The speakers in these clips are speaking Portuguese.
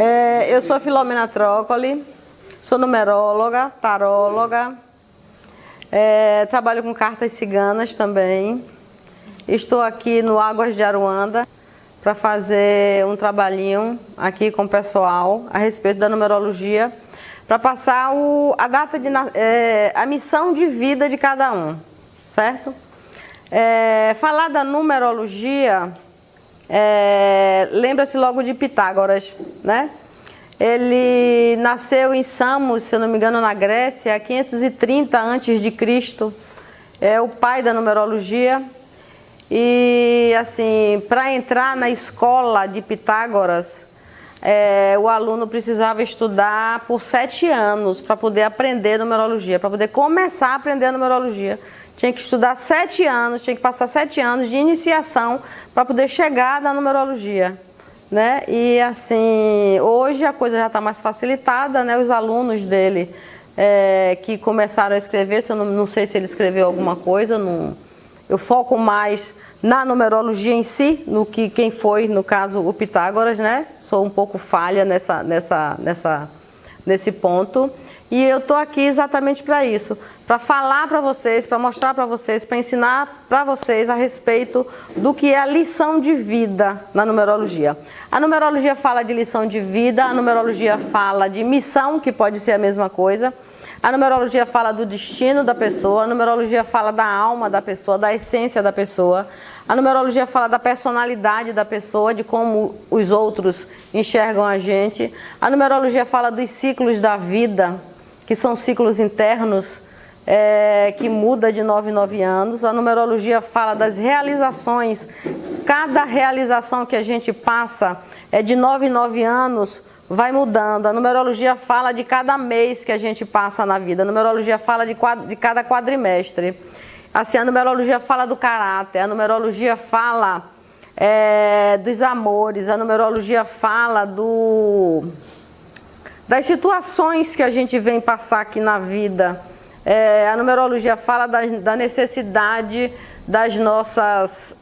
Eu sou Filomena Trócoli, sou numeróloga, taróloga, trabalho com cartas ciganas também. Estou aqui no Águas de Aruanda para fazer um trabalhinho aqui com o pessoal a respeito da numerologia, para passar a data de a missão de vida de cada um, certo? Falar da numerologia, lembra-se logo de Pitágoras, né? Ele nasceu em Samos, se eu não me engano, na Grécia, 530 a.C. É o pai da numerologia. E assim, para entrar na escola de Pitágoras, o aluno precisava estudar por 7 anos para poder aprender numerologia, para poder começar a aprender numerologia. Tinha que estudar 7 anos, tinha que passar 7 anos de iniciação para poder chegar na numerologia, né? E assim, hoje a coisa já está mais facilitada, né? Os alunos dele que começaram a escrever, eu não sei se ele escreveu alguma coisa, eu foco mais na numerologia em si, no que quem foi, no caso, o Pitágoras, né? Sou um pouco falha nesse ponto. E eu estou aqui exatamente para isso, para falar para vocês, para mostrar para vocês, para ensinar para vocês a respeito do que é a lição de vida na numerologia. A numerologia fala de lição de vida, a numerologia fala de missão, que pode ser a mesma coisa. A numerologia fala do destino da pessoa, a numerologia fala da alma da pessoa, da essência da pessoa. A numerologia fala da personalidade da pessoa, de como os outros enxergam a gente. A numerologia fala dos ciclos da vida, que são ciclos internos, que muda de 9 em 9 anos. A numerologia fala das realizações. Cada realização que a gente passa de 9 em 9 anos, vai mudando. A numerologia fala de cada mês que a gente passa na vida. A numerologia fala de cada quadrimestre. Assim, a numerologia fala do caráter. A numerologia fala dos amores. A numerologia fala das situações que a gente vem passar aqui na vida. A numerologia fala da necessidade das nossas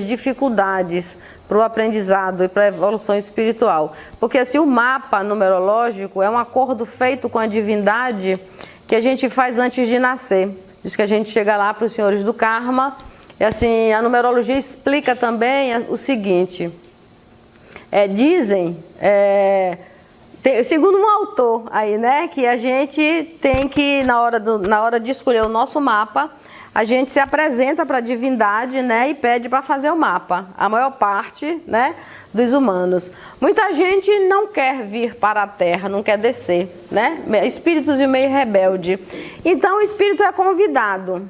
dificuldades para o aprendizado e para a evolução espiritual. Porque assim, o mapa numerológico é um acordo feito com a divindade que a gente faz antes de nascer. Diz que a gente chega lá para os senhores do karma. E assim, a numerologia explica também o seguinte. Dizem, segundo um autor aí, né, que a gente tem que, na hora de escolher o nosso mapa, a gente se apresenta para a divindade, né, e pede para fazer o mapa. A maior parte, né, dos humanos. Muita gente não quer vir para a Terra, não quer descer, né? Espíritos e meio rebelde. Então o espírito é convidado.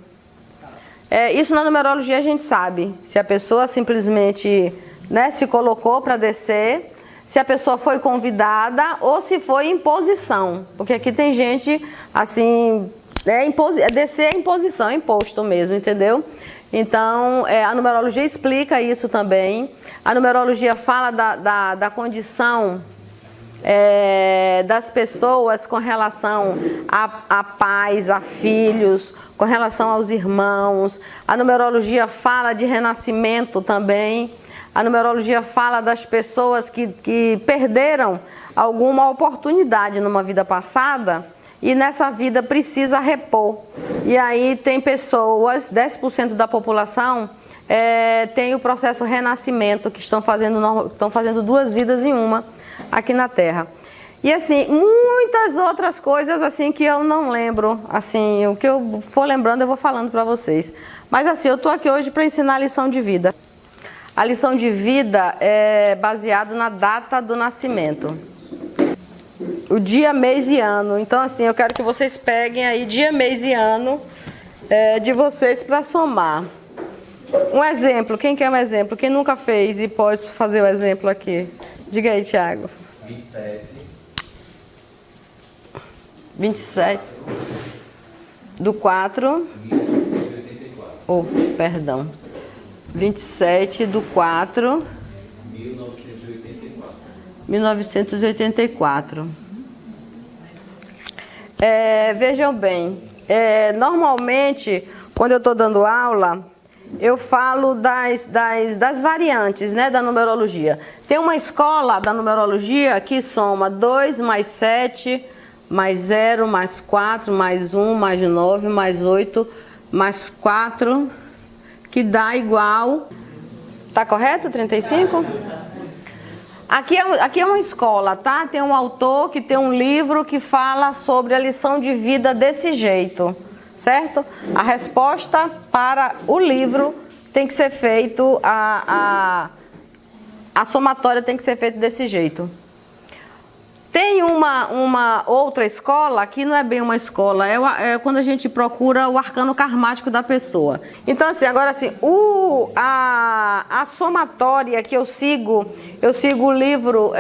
Isso na numerologia a gente sabe. Se a pessoa simplesmente, né, se colocou para descer, se a pessoa foi convidada ou se foi imposição. Porque aqui tem gente assim... descer é imposição, é imposto mesmo, entendeu? Então, a numerologia explica isso também. A numerologia fala da condição das pessoas com relação a pais, a filhos, com relação aos irmãos. A numerologia fala de renascimento também. A numerologia fala das pessoas que perderam alguma oportunidade numa vida passada e nessa vida precisa repor. E aí tem pessoas, 10% da população, tem o processo renascimento, que estão fazendo 2 vidas em uma aqui na Terra. E assim, muitas outras coisas assim que eu não lembro, assim, o que eu for lembrando eu vou falando para vocês. Mas assim, eu estou aqui hoje para ensinar a lição de vida. A lição de vida é baseada na data do nascimento. O dia, mês e ano. Então assim, eu quero que vocês peguem aí dia, mês e ano de vocês para somar. Um exemplo, quem quer um exemplo? Quem nunca fez e pode fazer o exemplo aqui? Diga aí, Thiago. 27 do 4. Oh, perdão. 27 do 4. 1984. Vejam bem, normalmente, quando eu estou dando aula, eu falo das variantes, né, da numerologia. Tem uma escola da numerologia que soma 2 mais 7, mais 0, mais 4, mais 1, mais 9, mais 8, mais 4, que dá igual... Tá correto? 35? Aqui é uma escola, tá? Tem um autor que tem um livro que fala sobre a lição de vida desse jeito, certo? A resposta para o livro tem que ser feito, a somatória tem que ser feita desse jeito. Tem uma outra escola que não é bem uma escola, é quando a gente procura o arcano karmático da pessoa. Então, assim, agora assim, a somatória que eu sigo o livro,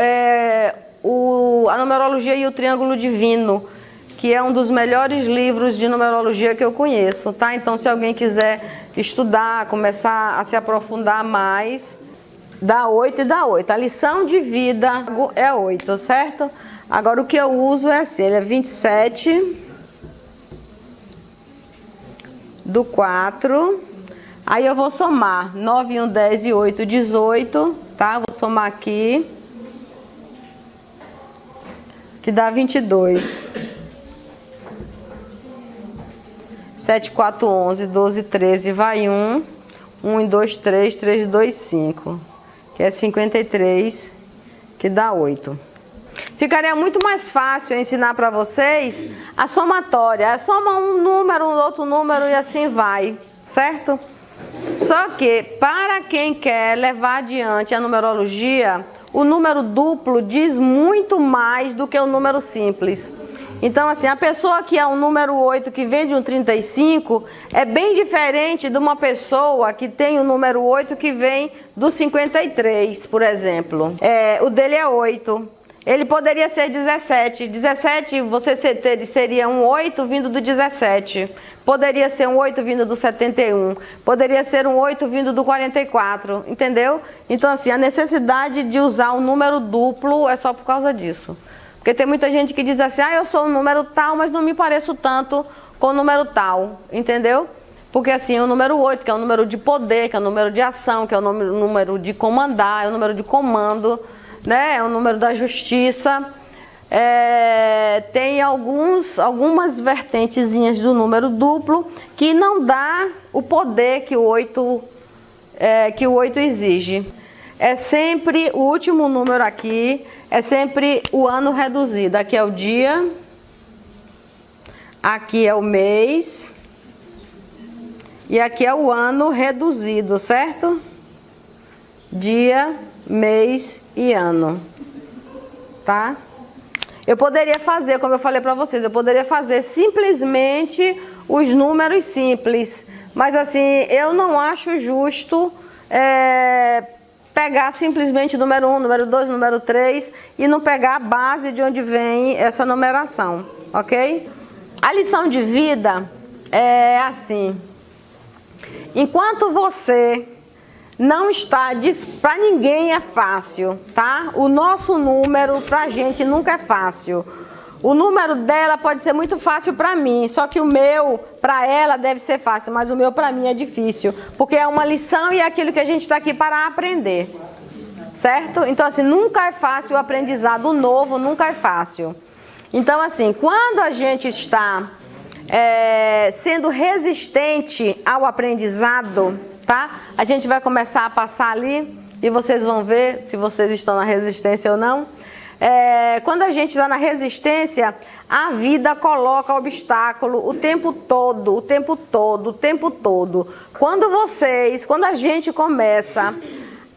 a Numerologia e o Triângulo Divino, que é um dos melhores livros de numerologia que eu conheço, tá? Então, se alguém quiser estudar, começar a se aprofundar mais, dá 8 e dá 8. A lição de vida é 8, certo? Agora, o que eu uso é assim, ele é 27 do 4. Aí eu vou somar 9, 1, 10 e 8, 18, tá? Vou somar aqui, que dá 22. 7, 4, 11, 12, 13, vai 1. 1 e 2, 3, 3 e 2, 5. Que é 53, que dá 8. Ficaria muito mais fácil ensinar para vocês a somatória. Soma um número, um outro número e assim vai, certo? Só que para quem quer levar adiante a numerologia, o número duplo diz muito mais do que o número simples. Então, assim, a pessoa que é um número 8, que vem de um 35, é bem diferente de uma pessoa que tem o número 8, que vem do 53, por exemplo. O dele é 8. Ele poderia ser 17. 17, você seria um 8 vindo do 17. Poderia ser um 8 vindo do 71. Poderia ser um 8 vindo do 44. Entendeu? Então, assim, a necessidade de usar um número duplo é só por causa disso. Porque tem muita gente que diz assim, eu sou um número tal, mas não me pareço tanto com o número tal, entendeu? Porque assim, o número 8, que é o número de poder, que é o número de ação, que é o número de comandar, é o número de comando, né? É o número da justiça. Tem algumas vertentezinhas do número duplo que não dá o poder que o 8 exige. É sempre o último número aqui, é sempre o ano reduzido. Aqui é o dia, aqui é o mês e aqui é o ano reduzido, certo? Dia, mês e ano, tá? Eu poderia fazer, como eu falei para vocês, eu poderia fazer simplesmente os números simples, mas assim, eu não acho justo pegar simplesmente o número 1, número 2, número 3 e não pegar a base de onde vem essa numeração, ok? A lição de vida é assim: enquanto você não está, para ninguém é fácil, tá? O nosso número pra gente nunca é fácil. O número dela pode ser muito fácil para mim, só que o meu, para ela, deve ser fácil, mas o meu para mim é difícil, porque é uma lição e é aquilo que a gente está aqui para aprender, certo? Então, assim, nunca é fácil o aprendizado novo, nunca é fácil. Então, assim, quando a gente está sendo resistente ao aprendizado, tá? A gente vai começar a passar ali e vocês vão ver se vocês estão na resistência ou não. Quando a gente está na resistência, a vida coloca obstáculo o tempo todo, o tempo todo, o tempo todo. Quando a gente começa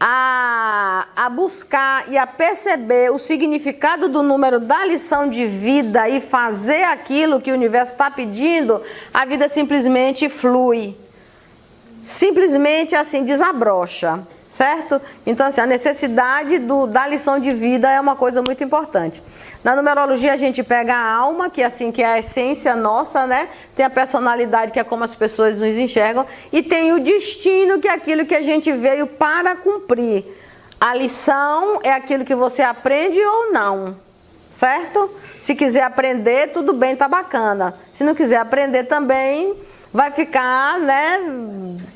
a buscar e a perceber o significado do número da lição de vida e fazer aquilo que o universo está pedindo, a vida simplesmente flui. Simplesmente assim desabrocha. Certo? Então, assim, a necessidade da lição de vida é uma coisa muito importante. Na numerologia, a gente pega a alma, que é a essência nossa, né? Tem a personalidade, que é como as pessoas nos enxergam. E tem o destino, que é aquilo que a gente veio para cumprir. A lição é aquilo que você aprende ou não. Certo? Se quiser aprender, tudo bem, tá bacana. Se não quiser aprender também, vai ficar, né,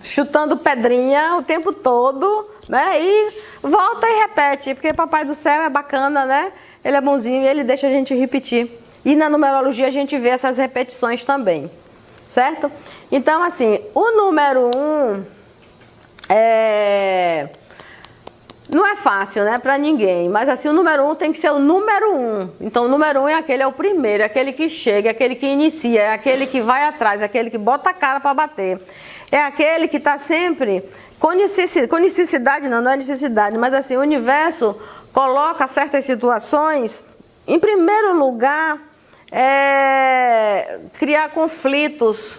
chutando pedrinha o tempo todo, né, e volta e repete, porque Papai do Céu é bacana, né, ele é bonzinho e ele deixa a gente repetir. E na numerologia a gente vê essas repetições também, certo? Então, assim, o número 1 não é fácil, né, para ninguém, mas assim, o número 1 tem que ser o número 1. Então, o número 1 é aquele, é o primeiro, é aquele que chega, é aquele que inicia, é aquele que vai atrás, é aquele que bota a cara para bater. É aquele que está sempre com necessidade, não é necessidade, mas assim, o universo coloca certas situações, em primeiro lugar, criar conflitos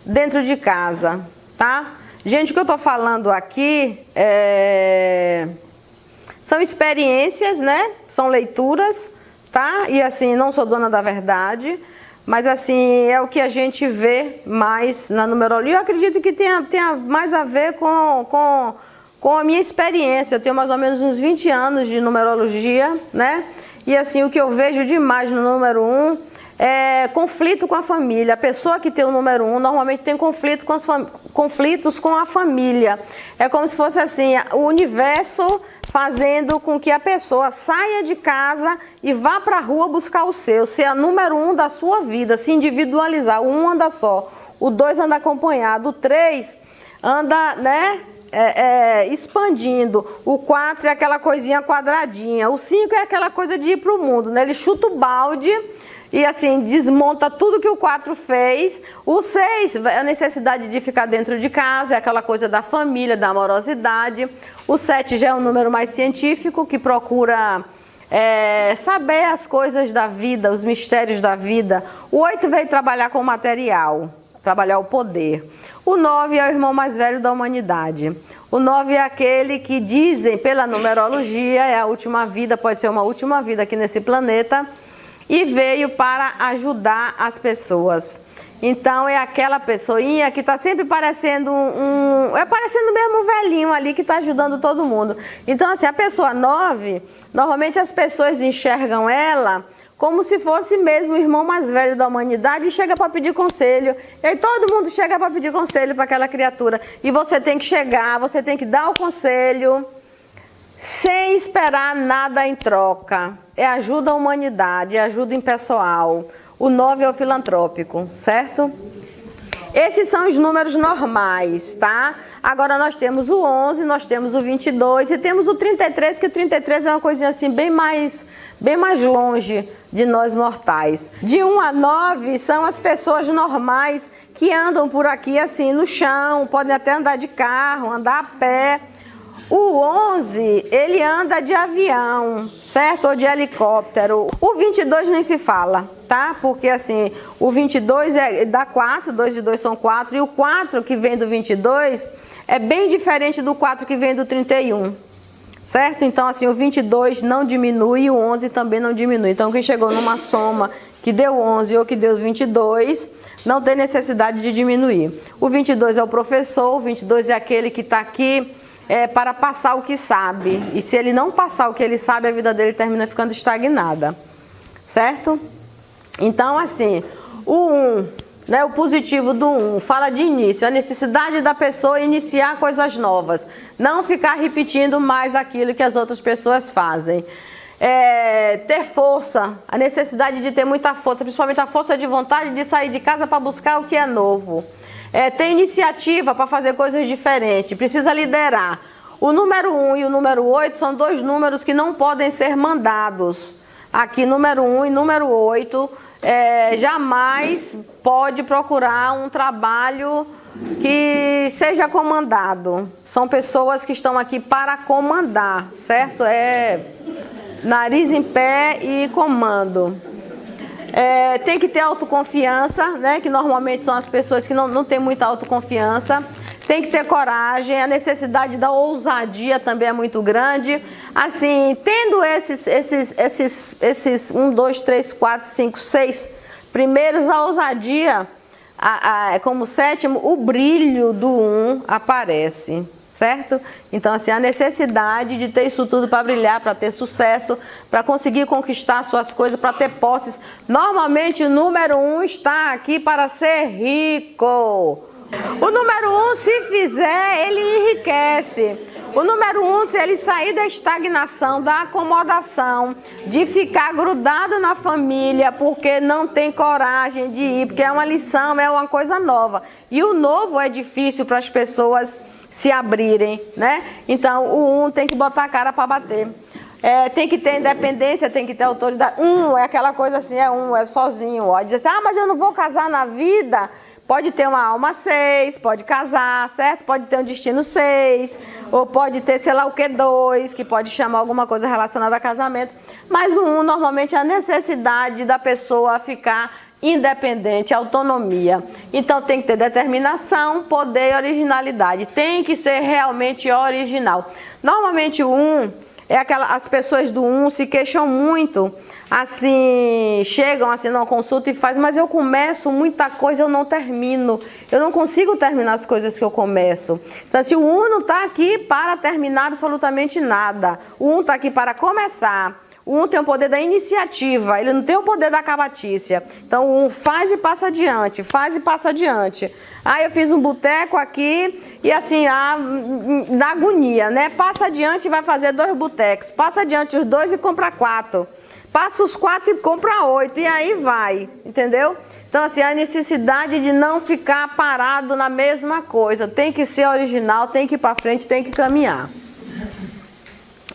dentro de casa, tá? Gente, o que eu tô falando aqui são experiências, né? São leituras, tá? E assim, não sou dona da verdade, mas assim, é o que a gente vê mais na numerologia. Eu acredito que tenha mais a ver com a minha experiência. Eu tenho mais ou menos uns 20 anos de numerologia, né? E assim, o que eu vejo demais no número 1 é conflito com a família. A pessoa que tem o número 1 normalmente tem conflitos com a família. É como se fosse assim, o universo fazendo com que a pessoa saia de casa e vá para a rua buscar o seu. Ser a número 1 da sua vida, se individualizar. O 1 anda só, o 2 anda acompanhado, o 3 anda, né, expandindo. O 4 é aquela coisinha quadradinha. O 5 é aquela coisa de ir para o mundo, né? Ele chuta o balde e assim, desmonta tudo que o 4 fez. O 6 é a necessidade de ficar dentro de casa, é aquela coisa da família, da amorosidade. O 7 já é um número mais científico, que procura saber as coisas da vida, os mistérios da vida. O 8 veio trabalhar com o material, trabalhar o poder. O 9 é o irmão mais velho da humanidade. O 9 é aquele que dizem, pela numerologia, é a última vida, pode ser uma última vida aqui nesse planeta, e veio para ajudar as pessoas. Então é aquela pessoinha que está sempre parecendo parecendo mesmo um velhinho ali que está ajudando todo mundo. Então assim, a pessoa 9, normalmente as pessoas enxergam ela como se fosse mesmo o irmão mais velho da humanidade e chega para pedir conselho. E aí todo mundo chega para pedir conselho para aquela criatura. E você tem que chegar, você tem que dar o conselho sem esperar nada em troca. É ajuda à humanidade, é ajuda impessoal. O 9 é o filantrópico, certo? Esses são os números normais, tá? Agora nós temos o 11, nós temos o 22 e temos o 33, que o 33 é uma coisinha assim bem mais longe de nós mortais. De 1 a 9 são as pessoas normais que andam por aqui assim no chão, podem até andar de carro, andar a pé. O 11, ele anda de avião, certo? Ou de helicóptero. O 22 nem se fala, tá? Porque assim, o 22 dá 4, 2 e 2 são 4. E o 4 que vem do 22 é bem diferente do 4 que vem do 31, certo? Então assim, o 22 não diminui e o 11 também não diminui. Então quem chegou numa soma que deu 11 ou que deu 22, não tem necessidade de diminuir. O 22 é o professor, o 22 é aquele que está aqui para passar o que sabe. E se ele não passar o que ele sabe, a vida dele termina ficando estagnada, certo? Então assim, o 1, né, o positivo do 1 fala de início, a necessidade da pessoa iniciar coisas novas, não ficar repetindo mais aquilo que as outras pessoas fazem. Ter força, a necessidade de ter muita força, principalmente a força de vontade de sair de casa para buscar o que é novo. Ter iniciativa para fazer coisas diferentes, precisa liderar. O número 1 e o número 8 são dois números que não podem ser mandados. Aqui, número 1 e número 8, jamais pode procurar um trabalho que seja comandado. São pessoas que estão aqui para comandar, certo? Nariz em pé e comando. Tem que ter autoconfiança, né? Que normalmente são as pessoas que não têm muita autoconfiança. Tem que ter coragem, a necessidade da ousadia também é muito grande. Assim, tendo esses 1, 2, 3, 4, 5, 6 primeiros, a ousadia, como sétimo, o brilho do 1 aparece, certo? Então, assim, a necessidade de ter isso tudo para brilhar, para ter sucesso, para conseguir conquistar suas coisas, para ter posses. Normalmente, o número 1 está aqui para ser rico. O número 1, se fizer, ele enriquece. O número 1, se ele sair da estagnação, da acomodação, de ficar grudado na família, porque não tem coragem de ir, porque é uma lição, é uma coisa nova. E o novo é difícil para as pessoas se abrirem, né? Então, o 1 tem que botar a cara para bater. Tem que ter independência, tem que ter autoridade. É aquela coisa assim, é sozinho. Ó. Diz assim, mas eu não vou casar na vida. Pode ter uma alma 6, pode casar, certo? Pode ter um destino 6, ou pode ter, sei lá o que, 2, que pode chamar alguma coisa relacionada a casamento. Mas o 1, normalmente, é a necessidade da pessoa ficar independente, autonomia. Então tem que ter determinação, poder e originalidade. Tem que ser realmente original. Normalmente o 1, as pessoas do 1 se queixam muito, assim, chegam assim numa consulta e fazem, mas eu começo muita coisa, eu não termino. Eu não consigo terminar as coisas que eu começo. Então assim, o 1 não está aqui para terminar absolutamente nada. O 1 está aqui para começar. O 1 tem o poder da iniciativa, ele não tem o poder da cavatícia. Então o 1 faz e passa adiante, faz e passa adiante. Eu fiz um boteco aqui e assim, na agonia, né? Passa adiante e vai fazer 2 botecos. Passa adiante os 2 e compra 4. Passa os 4 e compra 8 e aí vai, entendeu? Então assim, a necessidade de não ficar parado na mesma coisa. Tem que ser original, tem que ir para frente, tem que caminhar.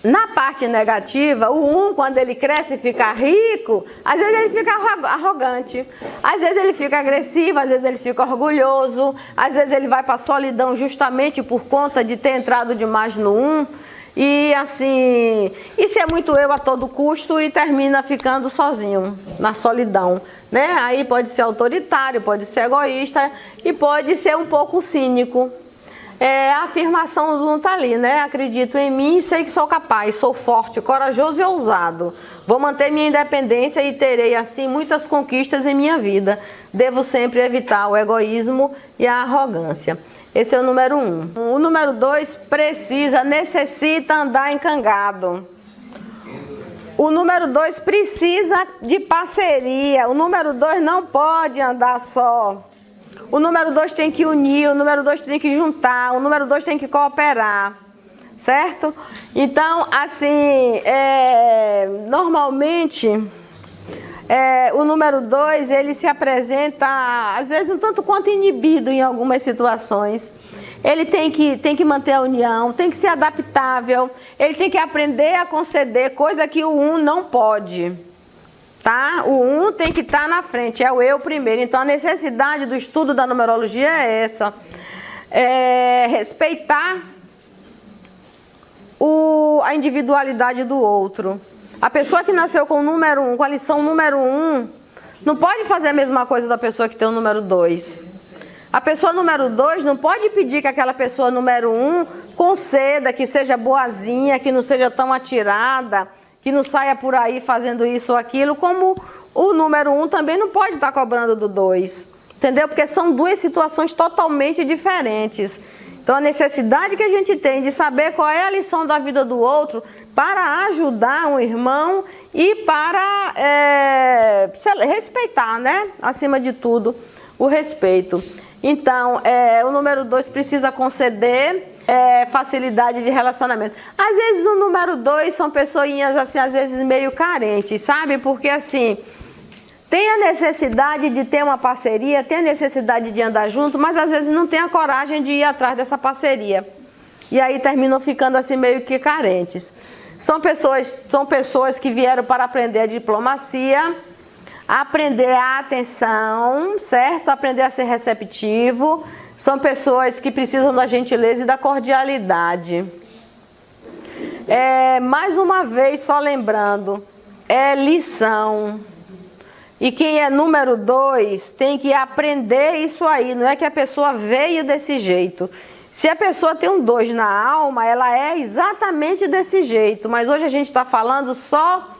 Na parte negativa, o 1, quando ele cresce e fica rico, às vezes ele fica arrogante, às vezes ele fica agressivo, às vezes ele fica orgulhoso, às vezes ele vai para a solidão justamente por conta de ter entrado demais no 1. E assim, isso é muito eu a todo custo e termina ficando sozinho, na solidão, né? Aí pode ser autoritário, pode ser egoísta e pode ser um pouco cínico. A afirmação do 1 tá ali, né? Acredito em mim e sei que sou capaz, sou forte, corajoso e ousado. Vou manter minha independência e terei, assim, muitas conquistas em minha vida. Devo sempre evitar o egoísmo e a arrogância. Esse é o número 1. O número 2 necessita andar encangado. O número 2 precisa de parceria. O número 2 não pode andar só. O número 2 tem que unir, o número 2 tem que juntar, o número 2 tem que cooperar, certo? Então, assim, normalmente, o número 2, ele se apresenta, às vezes, um tanto quanto inibido em algumas situações. Ele tem que manter a união, tem que ser adaptável, ele tem que aprender a conceder, coisa que o 1 não pode. Tá? O 1 tem que estar na frente, é o eu primeiro. Então a necessidade do estudo da numerologia é essa. Respeitar a individualidade do outro. A pessoa que nasceu com o número 1, com a lição número 1, não pode fazer a mesma coisa da pessoa que tem o número 2. A pessoa número 2 não pode pedir que aquela pessoa número 1 conceda, que seja boazinha, que não seja tão atirada, que não saia por aí fazendo isso ou aquilo, como o número 1 também não pode estar cobrando do 2, entendeu? Porque são 2 situações totalmente diferentes. Então a necessidade que a gente tem de saber qual é a lição da vida do outro para ajudar um irmão e para respeitar, né? Acima de tudo, o respeito. Então, o número 2 precisa conceder facilidade de relacionamento. Às vezes o número 2 são pessoinhas assim, às vezes meio carentes, sabe? Porque assim, tem a necessidade de ter uma parceria, tem a necessidade de andar junto, mas às vezes não tem a coragem de ir atrás dessa parceria. E aí terminam ficando assim meio que carentes. São pessoas que vieram para aprender a diplomacia, aprender a atenção, certo? Aprender a ser receptivo. São pessoas que precisam da gentileza e da cordialidade. Mais uma vez, só lembrando, é lição. E quem é número 2 tem que aprender isso aí. Não é que a pessoa veio desse jeito. Se a pessoa tem um 2 na alma, ela é exatamente desse jeito. Mas hoje a gente está falando só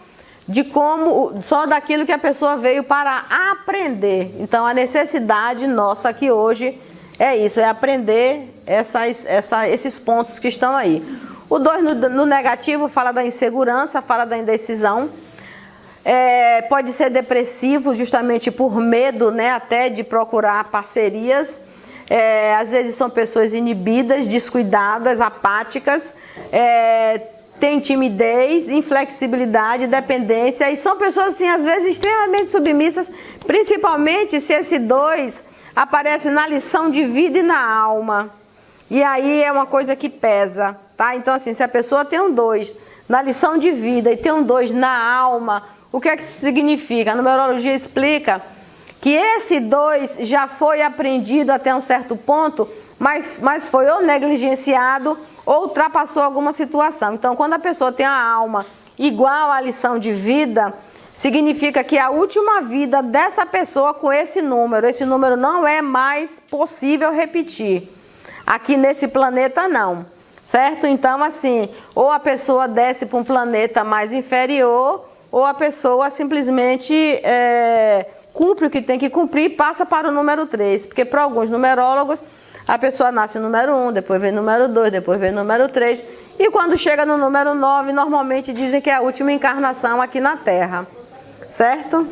daquilo que a pessoa veio para aprender. Então a necessidade nossa aqui hoje É isso, é aprender esses pontos que estão aí. O 2 no negativo fala da insegurança, fala da indecisão. Pode ser depressivo justamente por medo, né, até de procurar parcerias. Às vezes são pessoas inibidas, descuidadas, apáticas, tem timidez, inflexibilidade, dependência, e são pessoas assim, às vezes extremamente submissas, principalmente se esse 2 aparece na lição de vida e na alma. E aí é uma coisa que pesa, tá? Então assim, se a pessoa tem um 2 na lição de vida e tem um 2 na alma, o que é que isso significa? A numerologia explica que esse 2 já foi aprendido até um certo ponto, mas foi ou negligenciado ou ultrapassou alguma situação. Então, quando a pessoa tem a alma igual à lição de vida, significa que a última vida dessa pessoa com esse número não é mais possível repetir. Aqui nesse planeta não, certo? Então, assim, ou a pessoa desce para um planeta mais inferior, ou a pessoa simplesmente cumpre o que tem que cumprir e passa para o número 3. Porque para alguns numerólogos, a pessoa nasce no número 1, depois vem número 2, depois vem número 3. E quando chega no número 9, normalmente dizem que é a última encarnação aqui na Terra. Certo?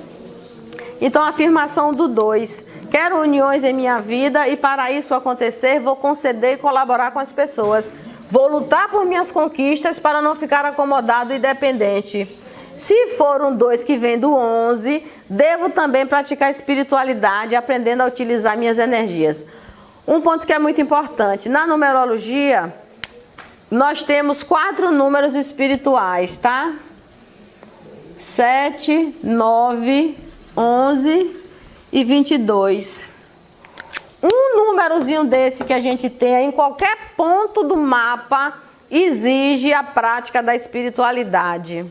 Então, a afirmação do 2. Quero uniões em minha vida e para isso acontecer, vou conceder e colaborar com as pessoas. Vou lutar por minhas conquistas para não ficar acomodado e dependente. Se for um 2 que vem do 11, devo também praticar espiritualidade, aprendendo a utilizar minhas energias. Um ponto que é muito importante, na numerologia, nós temos 4 números espirituais, tá? 7, 9, 11 e 22. Um númerozinho desse que a gente tem em qualquer ponto do mapa exige a prática da espiritualidade.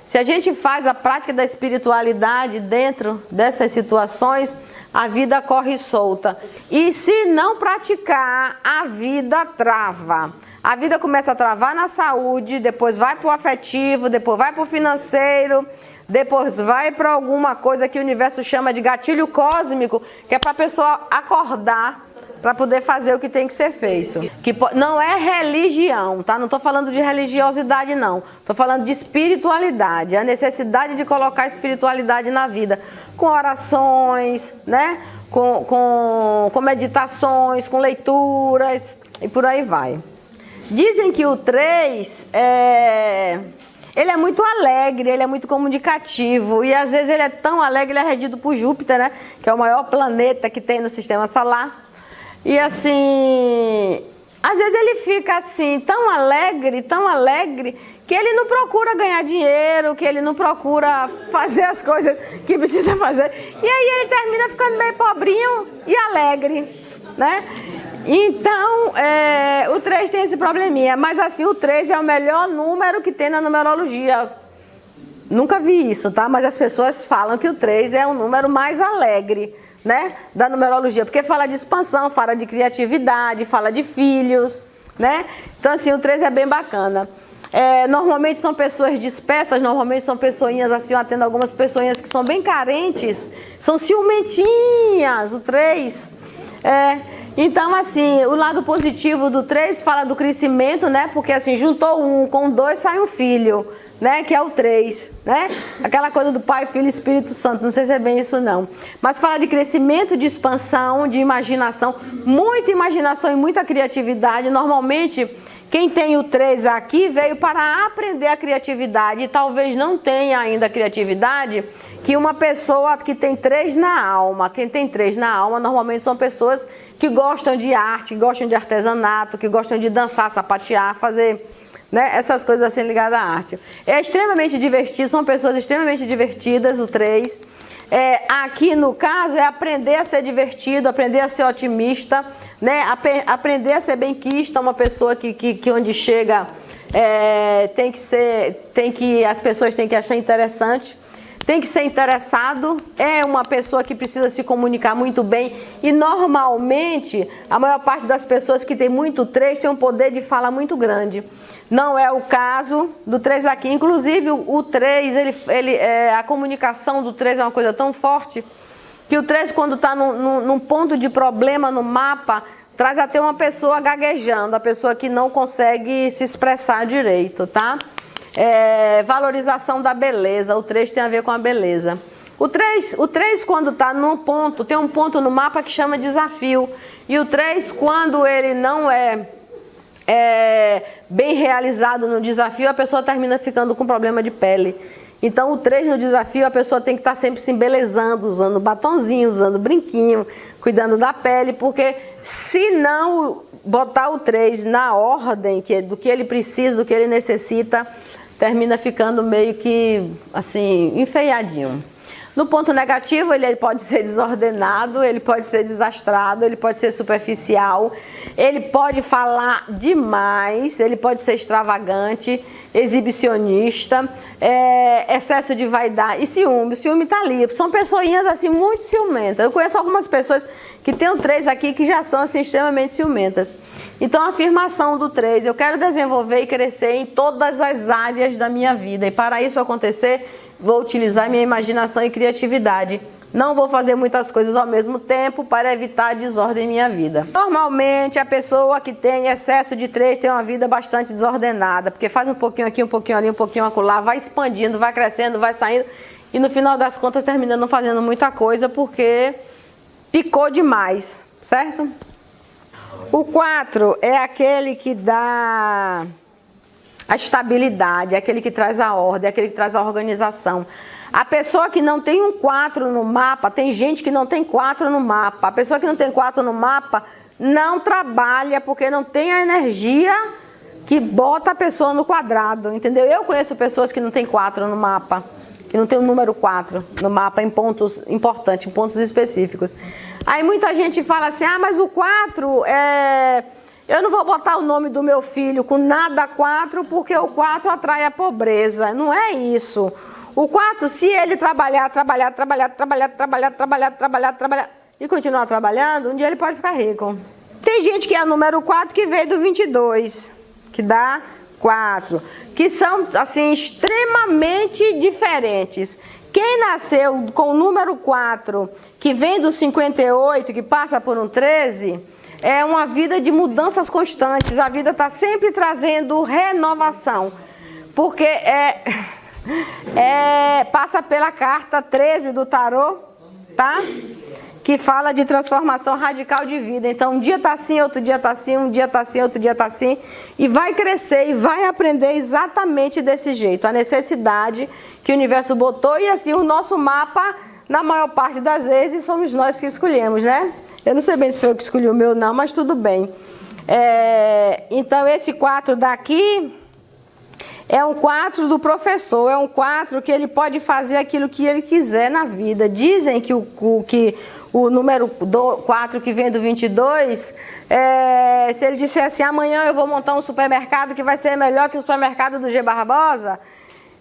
Se a gente faz a prática da espiritualidade dentro dessas situações, a vida corre solta. E se não praticar, a vida trava. A vida começa a travar na saúde, depois vai para o afetivo, depois vai para o financeiro, depois vai para alguma coisa que o universo chama de gatilho cósmico, que é para a pessoa acordar para poder fazer o que tem que ser feito. Que não é religião, tá? Não estou falando de religiosidade, não. Estou falando de espiritualidade, a necessidade de colocar a espiritualidade na vida, com orações, né? Com meditações, com leituras e por aí vai. Dizem que o 3 ele é muito alegre, ele é muito comunicativo e às vezes ele é tão alegre, ele é regido por Júpiter, né? Que é o maior planeta que tem no sistema solar. E assim, às vezes ele fica assim, tão alegre, que ele não procura ganhar dinheiro, que ele não procura fazer as coisas que precisa fazer. E aí ele termina ficando meio pobrinho e alegre, né? Então, o 3 tem esse probleminha, mas assim, o 3 é o melhor número que tem na numerologia. Nunca vi isso, tá? Mas as pessoas falam que o 3 é o número mais alegre, né, da numerologia, porque fala de expansão, fala de criatividade, fala de filhos, né? Então assim, o 3 é bem bacana. Normalmente são pessoas dispersas, normalmente são pessoinhas assim, eu atendo algumas pessoinhas que são bem carentes, são ciumentinhas, o 3. Então assim, o lado positivo do 3 fala do crescimento, né? Porque assim, juntou 1 com 2, sai um filho, né, que é o 3, né? Aquela coisa do Pai, Filho e Espírito Santo, não sei se é bem isso não. Mas fala de crescimento, de expansão, de imaginação, muita imaginação e muita criatividade. Normalmente, quem tem o 3 aqui veio para aprender a criatividade e talvez não tenha ainda a criatividade que uma pessoa que tem 3 na alma. Quem tem 3 na alma normalmente são pessoas que gostam de arte, que gostam de artesanato, que gostam de dançar, sapatear, fazer, né, essas coisas assim ligadas à arte. É extremamente divertido, são pessoas extremamente divertidas, o 3. Aqui no caso é aprender a ser divertido, aprender a ser otimista, né, aprender a ser benquista, uma pessoa que onde chega as pessoas têm que achar interessante, tem que ser interessado, é uma pessoa que precisa se comunicar muito bem e normalmente a maior parte das pessoas que tem muito 3 tem um poder de fala muito grande. Não é o caso do 3 aqui. Inclusive, o 3, a comunicação do 3 é uma coisa tão forte que o 3, quando está num ponto de problema no mapa, traz até uma pessoa gaguejando, a pessoa que não consegue se expressar direito, tá? Valorização da beleza, o 3 tem a ver com a beleza. O 3 quando está num ponto, tem um ponto no mapa que chama desafio. E o 3, quando ele não é bem realizado no desafio, a pessoa termina ficando com problema de pele. Então o 3 no desafio, a pessoa tem que estar sempre se embelezando, usando batonzinho, usando brinquinho, cuidando da pele, porque se não botar o 3 na ordem do que ele precisa, do que ele necessita, termina ficando meio que assim, enfeiadinho. No ponto negativo, ele pode ser desordenado, ele pode ser desastrado, ele pode ser superficial, ele pode falar demais, ele pode ser extravagante, exibicionista, excesso de vaidade e ciúme. O ciúme tá ali. São pessoinhas assim muito ciumentas. Eu conheço algumas pessoas que tem o 3 aqui que já são assim extremamente ciumentas. Então, a afirmação do 3, eu quero desenvolver e crescer em todas as áreas da minha vida. E para isso acontecer, vou utilizar minha imaginação e criatividade. Não vou fazer muitas coisas ao mesmo tempo para evitar desordem em minha vida. Normalmente, a pessoa que tem excesso de 3 tem uma vida bastante desordenada, porque faz um pouquinho aqui, um pouquinho ali, um pouquinho acolá, vai expandindo, vai crescendo, vai saindo, e no final das contas termina não fazendo muita coisa porque picou demais, certo? O 4 é aquele que dá a estabilidade, é aquele que traz a ordem, é aquele que traz a organização. A pessoa que não tem um 4 no mapa, tem gente que não tem 4 no mapa. A pessoa que não tem 4 no mapa não trabalha porque não tem a energia que bota a pessoa no quadrado, entendeu? Eu conheço pessoas que não tem 4 no mapa, que não tem o número 4 no mapa em pontos importantes, em pontos específicos. Aí muita gente fala assim, mas o 4 eu não vou botar o nome do meu filho com nada 4 porque o 4 atrai a pobreza. Não é isso. O 4, se ele trabalhar e continuar trabalhando, um dia ele pode ficar rico. Tem gente que é número 4 que veio do 22, que dá 4, que são assim extremamente diferentes. Quem nasceu com o número 4, que vem do 58, que passa por um 13, é uma vida de mudanças constantes. A vida está sempre trazendo renovação, porque passa pela carta 13 do tarô, tá? Que fala de transformação radical de vida. Então, um dia tá assim, outro dia tá assim, um dia tá assim, outro dia tá assim, e vai crescer e vai aprender exatamente desse jeito, a necessidade que o universo botou. E assim, o nosso mapa, na maior parte das vezes, somos nós que escolhemos, né? Eu não sei bem se foi eu que escolhi o meu não, mas tudo bem. Então, esse 4 daqui é um 4 do professor, é um 4 que ele pode fazer aquilo que ele quiser na vida. Dizem que o número 4 que vem do 22, se ele disser assim, amanhã eu vou montar um supermercado que vai ser melhor que o supermercado do G. Barbosa,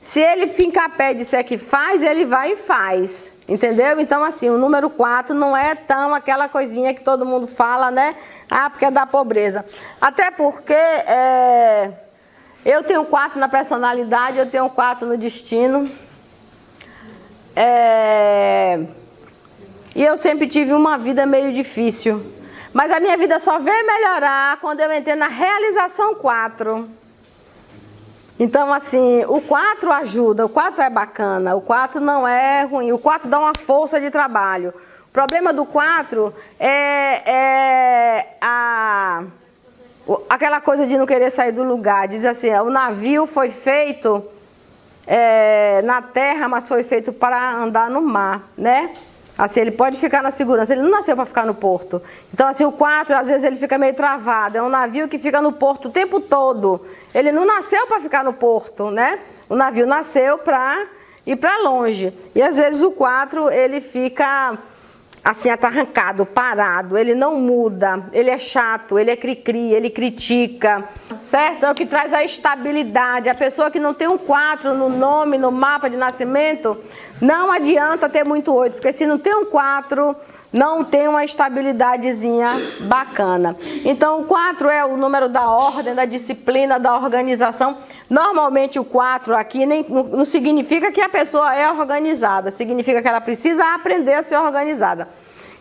se ele fincar pé e disser que faz, ele vai e faz, entendeu? Então assim, o número 4 não é tão aquela coisinha que todo mundo fala, né? Porque é da pobreza. Até porque eu tenho 4 na personalidade, eu tenho 4 no destino. E eu sempre tive uma vida meio difícil. Mas a minha vida só veio melhorar quando eu entrei na realização 4. Então, assim, o 4 ajuda, o 4 é bacana, o 4 não é ruim, o 4 dá uma força de trabalho. O problema do 4 aquela coisa de não querer sair do lugar. Diz assim, o navio foi feito na terra, mas foi feito para andar no mar, né? Assim, ele pode ficar na segurança, ele não nasceu para ficar no porto. Então, assim, o 4, às vezes, ele fica meio travado. É um navio que fica no porto o tempo todo. Ele não nasceu para ficar no porto, né? O navio nasceu para ir para longe. E, às vezes, o 4, ele fica, assim, atarrancado, parado. Ele não muda, ele é chato, ele é cri-cri, ele critica, certo? É o que traz a estabilidade. A pessoa que não tem um 4 no nome, no mapa de nascimento, não adianta ter muito 8, porque se não tem um 4 não tem uma estabilidadezinha bacana. Então o 4 é o número da ordem, da disciplina, da organização. Normalmente o 4 aqui não significa que a pessoa é organizada, significa que ela precisa aprender a ser organizada.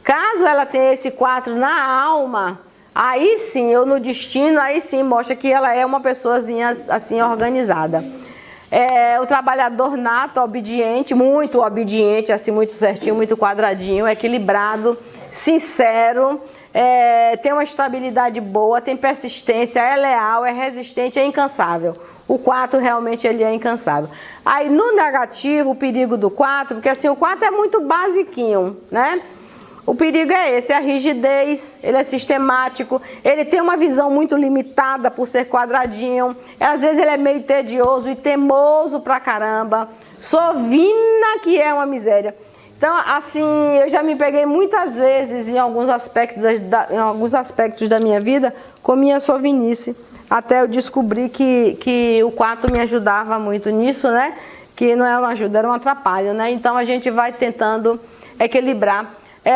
Caso ela tenha esse 4 na alma, aí sim, ou no destino, aí sim mostra que ela é uma pessoazinha assim organizada. O trabalhador nato, obediente, assim, muito certinho, muito quadradinho, equilibrado, sincero, tem uma estabilidade boa, tem persistência, é leal, é resistente, é incansável. O 4 realmente ele é incansável. Aí no negativo, o perigo do 4, porque assim, o 4 é muito basiquinho, né? O perigo é esse, a rigidez, ele é sistemático, ele tem uma visão muito limitada por ser quadradinho, às vezes ele é meio tedioso e teimoso pra caramba, sovina que é uma miséria. Então, assim, eu já me peguei muitas vezes em alguns aspectos da minha vida com minha sovinice, até eu descobri que o 4 me ajudava muito nisso, né? Que não era uma ajuda, era um atrapalho, né? Então a gente vai tentando equilibrar.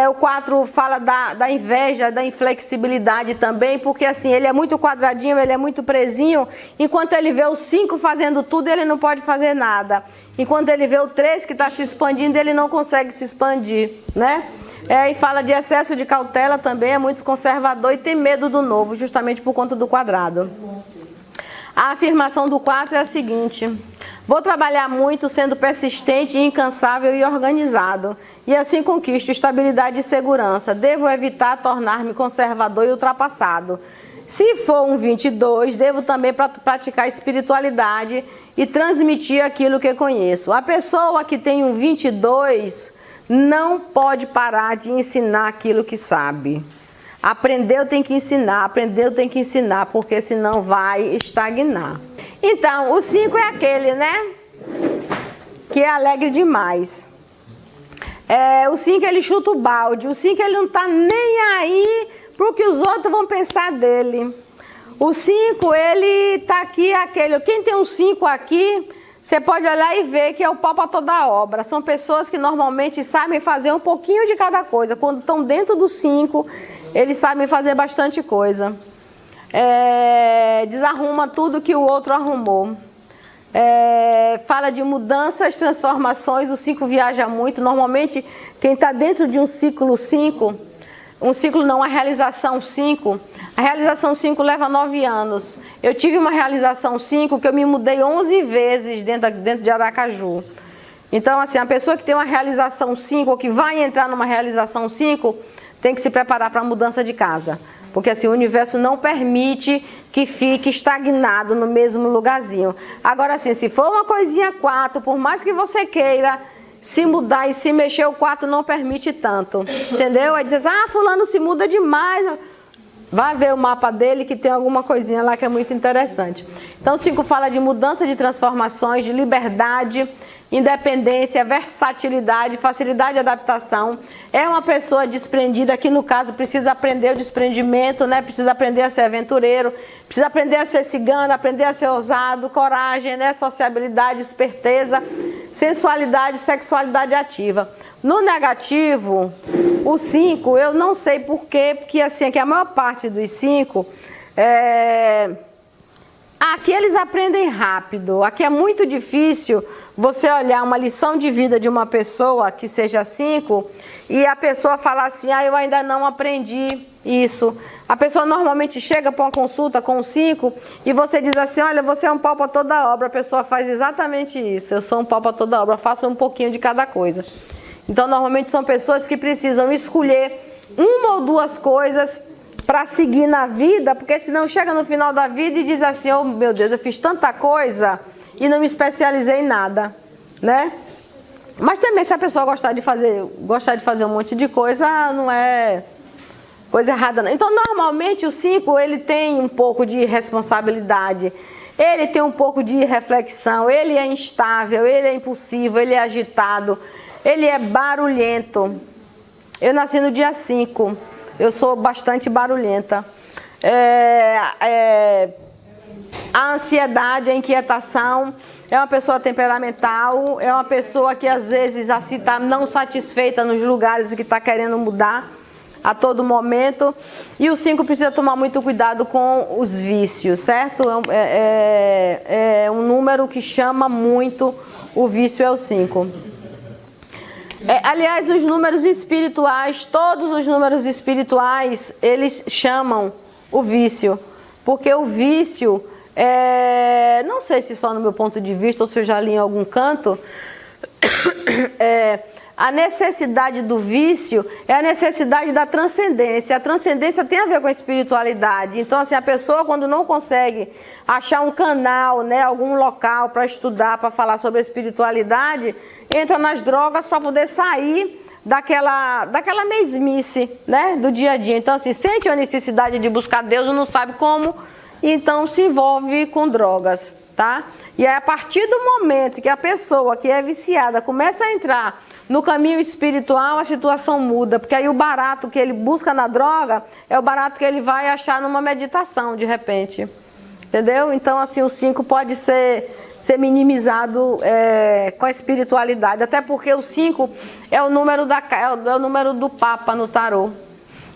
O 4 fala da inveja, da inflexibilidade também, porque assim, ele é muito quadradinho, ele é muito presinho, enquanto ele vê o 5 fazendo tudo, ele não pode fazer nada. Enquanto ele vê o 3 que está se expandindo, ele não consegue se expandir, né? E fala de excesso de cautela também, é muito conservador e tem medo do novo, justamente por conta do quadrado. A afirmação do 4 é a seguinte: vou trabalhar muito sendo persistente, incansável e organizado. E assim conquisto estabilidade e segurança. Devo evitar tornar-me conservador e ultrapassado. Se for um 22, devo também praticar espiritualidade e transmitir aquilo que conheço. A pessoa que tem um 22 não pode parar de ensinar aquilo que sabe. Aprendeu, tem que ensinar, aprendeu, tem que ensinar, porque senão vai estagnar. Então, o 5 é aquele, né? Que é alegre demais. O 5 ele chuta o balde, o 5 ele não tá nem aí pro que os outros vão pensar dele. O 5 ele tá aqui, quem tem um 5 aqui, você pode olhar e ver que é o pau para toda a obra. São pessoas que normalmente sabem fazer um pouquinho de cada coisa. Quando estão dentro do 5, eles sabem fazer bastante coisa. Desarruma tudo que o outro arrumou. Fala de mudanças, transformações. O 5 viaja muito. Normalmente, quem está dentro de um ciclo 5, a realização 5, a realização 5 leva 9 anos. Eu tive uma realização 5 que eu me mudei 11 vezes dentro de Aracaju. Então, assim, a pessoa que tem uma realização 5 ou que vai entrar numa realização 5 tem que se preparar para a mudança de casa. Porque assim, o universo não permite que fique estagnado no mesmo lugarzinho. Agora assim, se for uma coisinha 4, por mais que você queira se mudar e se mexer, o 4 não permite tanto. Entendeu? Aí diz, fulano se muda demais. Vai ver o mapa dele que tem alguma coisinha lá que é muito interessante. Então o 5 fala de mudança, de transformações, de liberdade, independência, versatilidade, facilidade de adaptação. É uma pessoa desprendida, que no caso precisa aprender o desprendimento, né? Precisa aprender a ser aventureiro, precisa aprender a ser cigano, aprender a ser ousado, coragem, né? Sociabilidade, esperteza, sensualidade, sexualidade ativa. No negativo, o 5, eu não sei porquê, porque assim, aqui a maior parte dos 5, aqui eles aprendem rápido, aqui é muito difícil você olhar uma lição de vida de uma pessoa que seja 5 e a pessoa falar assim, eu ainda não aprendi isso. A pessoa normalmente chega para uma consulta com um 5 e você diz assim, olha, você é um pau para toda obra. A pessoa faz exatamente isso, eu sou um pau para toda obra, faço um pouquinho de cada coisa. Então normalmente são pessoas que precisam escolher uma ou duas coisas para seguir na vida, porque senão chega no final da vida e diz assim, oh meu Deus, eu fiz tanta coisa e não me especializei em nada, né? Mas também se a pessoa gostar de fazer um monte de coisa, não é coisa errada não. Então normalmente o 5 ele tem um pouco de responsabilidade, ele tem um pouco de reflexão, ele é instável, ele é impulsivo, ele é agitado, ele é barulhento. Eu nasci no dia 5, eu sou bastante barulhenta. A ansiedade, a inquietação, é uma pessoa temperamental, é uma pessoa que às vezes assim está não satisfeita nos lugares que está querendo mudar a todo momento. E o 5 precisa tomar muito cuidado com os vícios, certo? É um número que chama muito, o vício é o 5. Aliás, os números espirituais, todos os números espirituais, eles chamam o vício. Porque o vício, não sei se só no meu ponto de vista ou se eu já li em algum canto, a necessidade do vício é a necessidade da transcendência. A transcendência tem a ver com a espiritualidade. Então, assim, a pessoa quando não consegue achar um canal, né, algum local para estudar, para falar sobre a espiritualidade, entra nas drogas para poder sair daquela mesmice, né, do dia a dia. Então, assim, sente a necessidade de buscar Deus e não sabe como, então se envolve com drogas, tá? E aí, a partir do momento que a pessoa que é viciada começa a entrar no caminho espiritual, a situação muda, porque aí o barato que ele busca na droga é o barato que ele vai achar numa meditação, de repente. Entendeu? Então, assim, o 5 pode ser minimizado com a espiritualidade, até porque o 5 é o número do Papa no tarô.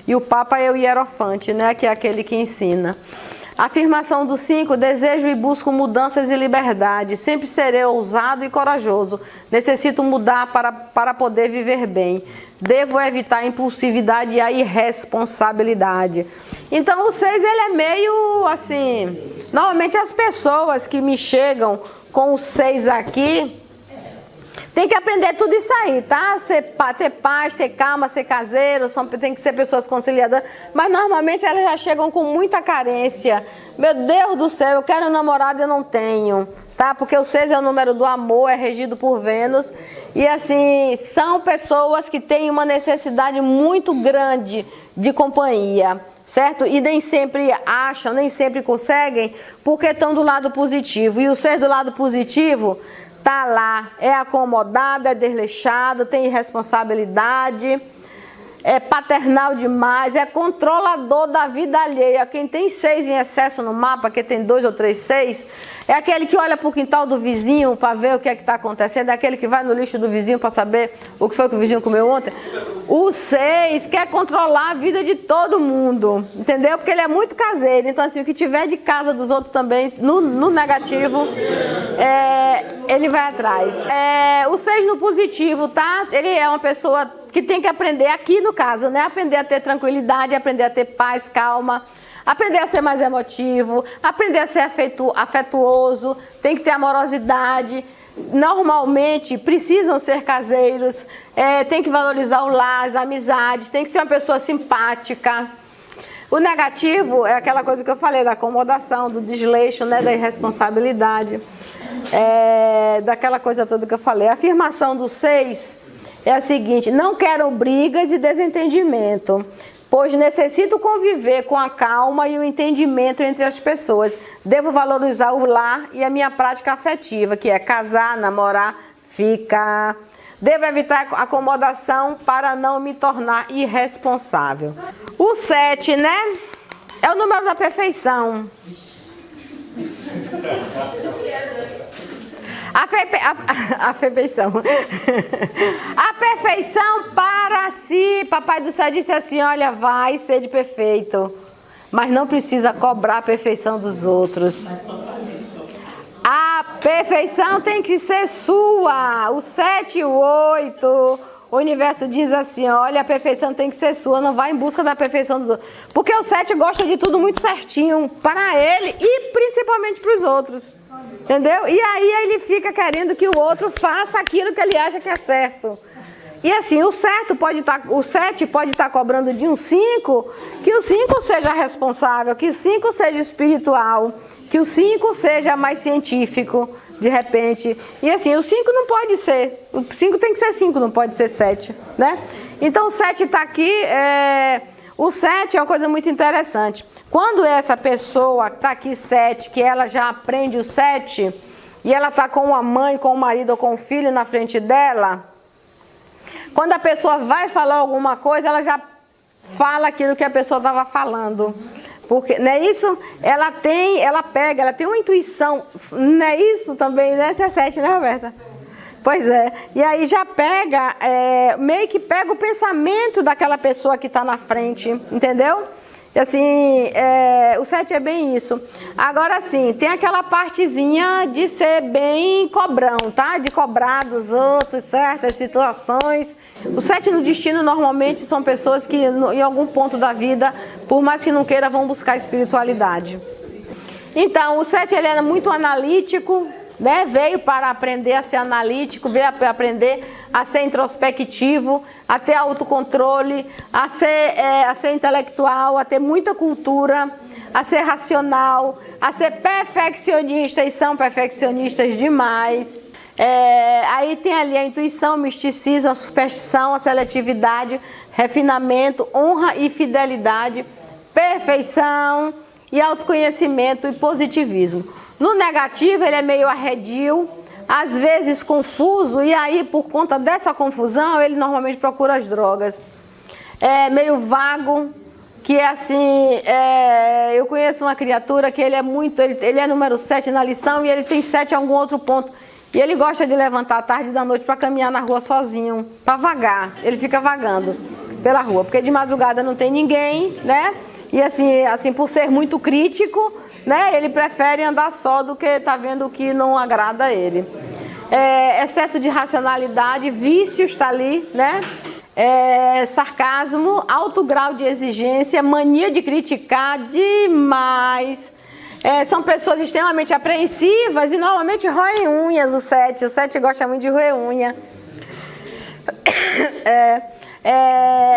E o Papa é o Hierofante, né? Que é aquele que ensina. Afirmação do 5, desejo e busco mudanças e liberdade. Sempre serei ousado e corajoso. Necessito mudar para poder viver bem. Devo evitar a impulsividade e a irresponsabilidade. Então o 6, ele é meio assim... Normalmente as pessoas que me chegam com o 6 aqui, tem que aprender tudo isso aí, tá? Ter paz, ter calma, ser caseiro, tem que ser pessoas conciliadoras. Mas normalmente elas já chegam com muita carência. Meu Deus do céu, eu quero um namorado e eu não tenho, tá? Porque o 6 é o número do amor, é regido por Vênus. E assim, são pessoas que têm uma necessidade muito grande de companhia, certo? E nem sempre acham, nem sempre conseguem, porque estão do lado positivo. E o ser do lado positivo tá lá, é acomodado, é desleixado, tem irresponsabilidade, é paternal demais, é controlador da vida alheia. Quem tem 6 em excesso no mapa, que tem 2 ou 3 6, é aquele que olha para o quintal do vizinho para ver o que é que está acontecendo, é aquele que vai no lixo do vizinho para saber o que foi que o vizinho comeu ontem. O 6 quer controlar a vida de todo mundo, entendeu? Porque ele é muito caseiro. Então, assim, o que tiver de casa dos outros também, no negativo, ele vai atrás. O 6 no positivo, tá? Ele é uma pessoa que tem que aprender aqui, no caso, né? Aprender a ter tranquilidade, aprender a ter paz, calma. Aprender a ser mais emotivo, aprender a ser afetuoso, tem que ter amorosidade. Normalmente precisam ser caseiros, tem que valorizar o lar, as amizades, tem que ser uma pessoa simpática. O negativo é aquela coisa que eu falei, da acomodação, do desleixo, né, da irresponsabilidade, daquela coisa toda que eu falei. A afirmação do 6 é a seguinte: não quero brigas e desentendimento, pois necessito conviver com a calma e o entendimento entre as pessoas. Devo valorizar o lar e a minha prática afetiva, que é casar, namorar, ficar. Devo evitar acomodação para não me tornar irresponsável. O 7, né? É o número da perfeição. A perfeição. A perfeição para si. Papai do céu disse assim: olha, vai ser de perfeito, mas não precisa cobrar a perfeição dos outros. A perfeição tem que ser sua. O 7 e o 8, o universo diz assim: olha, a perfeição tem que ser sua, não vai em busca da perfeição dos outros. Porque o 7 gosta de tudo muito certinho para ele e principalmente para os outros. Entendeu? E aí ele fica querendo que o outro faça aquilo que ele acha que é certo. E assim, o 7 pode estar cobrando de um 5, que o 5 seja responsável, que o 5 seja espiritual, que o 5 seja mais científico, de repente. E assim, o 5 não pode ser. O 5 tem que ser 5, não pode ser 7, né? Então o 7 está aqui. O 7 é uma coisa muito interessante. Quando essa pessoa está aqui 7, que ela já aprende o 7, e ela está com a mãe, com o marido ou com o filho na frente dela, quando a pessoa vai falar alguma coisa, ela já fala aquilo que a pessoa estava falando. Porque, não é isso? Ela pega, ela tem uma intuição, não é isso também, né? Esse é 7, né, Roberta? Pois é. E aí já pega, meio que pega o pensamento daquela pessoa que está na frente, entendeu? E assim, o 7 é bem isso. Agora sim, tem aquela partezinha de ser bem cobrão, tá? De cobrar dos outros, certas situações. O 7 no destino normalmente são pessoas que em algum ponto da vida, por mais que não queira, vão buscar espiritualidade. Então, o 7 ele era muito analítico, né? Veio para aprender a ser analítico, veio para aprender a ser introspectivo, a ter autocontrole, a ser intelectual, a ter muita cultura, a ser racional, a ser perfeccionista, e são perfeccionistas demais. Aí tem ali a intuição, o misticismo, a superstição, a seletividade, refinamento, honra e fidelidade, perfeição e autoconhecimento e positivismo. No negativo ele é meio arredio, às vezes confuso, e aí por conta dessa confusão ele normalmente procura as drogas. É meio vago, que é assim, eu conheço uma criatura que ele é número 7 na lição e ele tem 7 em algum outro ponto. E ele gosta de levantar à tarde e da noite para caminhar na rua sozinho, para vagar. Ele fica vagando pela rua, porque de madrugada não tem ninguém, né? E assim por ser muito crítico, né? Ele prefere andar só do que tá vendo o que não agrada a ele. Excesso de racionalidade, vícios está ali, né? Sarcasmo, alto grau de exigência, mania de criticar demais. São pessoas extremamente apreensivas e normalmente roem unhas, o 7. O 7 gosta muito de roer unha.